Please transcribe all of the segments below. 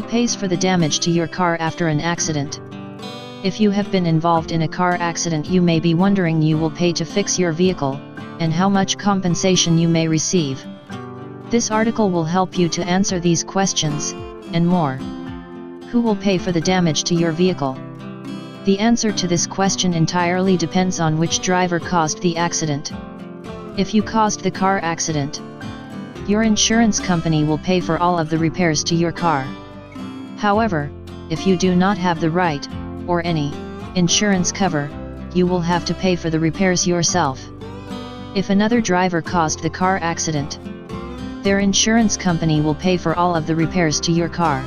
Who pays for the damage to your car after an accident? If you have been involved in a car accident, you may be wondering you will pay to fix your vehicle, and how much compensation you may receive. This article will help you to answer these questions, and more. Who will pay for the damage to your vehicle? The answer to this question entirely depends on which driver caused the accident. If you caused the car accident, your insurance company will pay for all of the repairs to your car. However, if you do not have the right, or any, insurance cover, you will have to pay for the repairs yourself. If another driver caused the car accident, their insurance company will pay for all of the repairs to your car.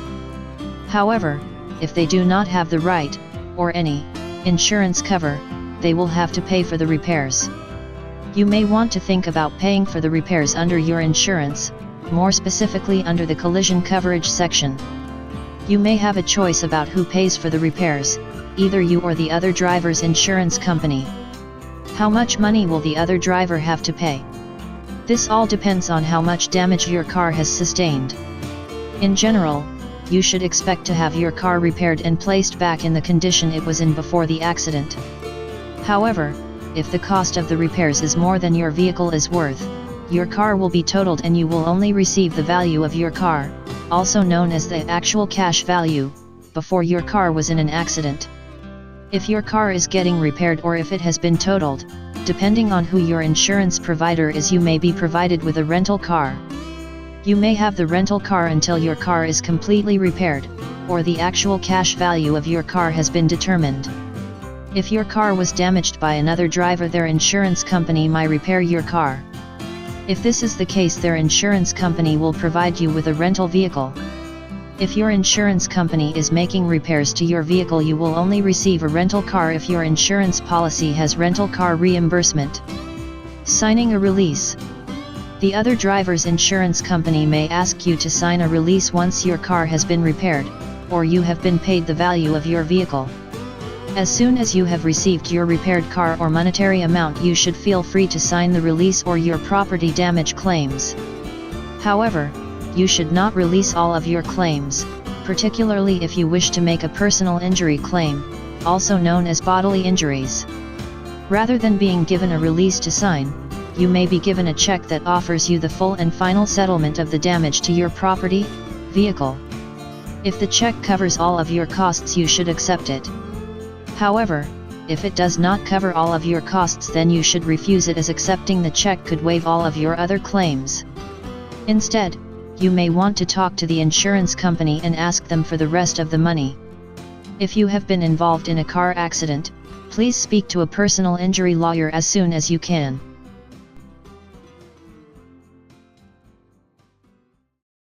However, if they do not have the right, or any, insurance cover, they will have to pay for the repairs. You may want to think about paying for the repairs under your insurance, more specifically under the collision coverage section. You may have a choice about who pays for the repairs, either you or the other driver's insurance company. How much money will the other driver have to pay? This all depends on how much damage your car has sustained. In general, you should expect to have your car repaired and placed back in the condition it was in before the accident. However, if the cost of the repairs is more than your vehicle is worth, your car will be totaled and you will only receive the value of your car, also known as the actual cash value, before your car was in an accident. If your car is getting repaired or if it has been totaled, depending on who your insurance provider is, you may be provided with a rental car. You may have the rental car until your car is completely repaired, or the actual cash value of your car has been determined. If your car was damaged by another driver, their insurance company might repair your car. If this is the case, their insurance company will provide you with a rental vehicle. If your insurance company is making repairs to your vehicle, you will only receive a rental car if your insurance policy has rental car reimbursement. Signing a release. The other driver's insurance company may ask you to sign a release once your car has been repaired, or you have been paid the value of your vehicle. As soon as you have received your repaired car or monetary amount, you should feel free to sign the release or your property damage claims. However, you should not release all of your claims, particularly if you wish to make a personal injury claim, also known as bodily injuries. Rather than being given a release to sign, you may be given a check that offers you the full and final settlement of the damage to your property, vehicle. If the check covers all of your costs, you should accept it. However, if it does not cover all of your costs, then you should refuse it, as accepting the check could waive all of your other claims. Instead, you may want to talk to the insurance company and ask them for the rest of the money. If you have been involved in a car accident, please speak to a personal injury lawyer as soon as you can.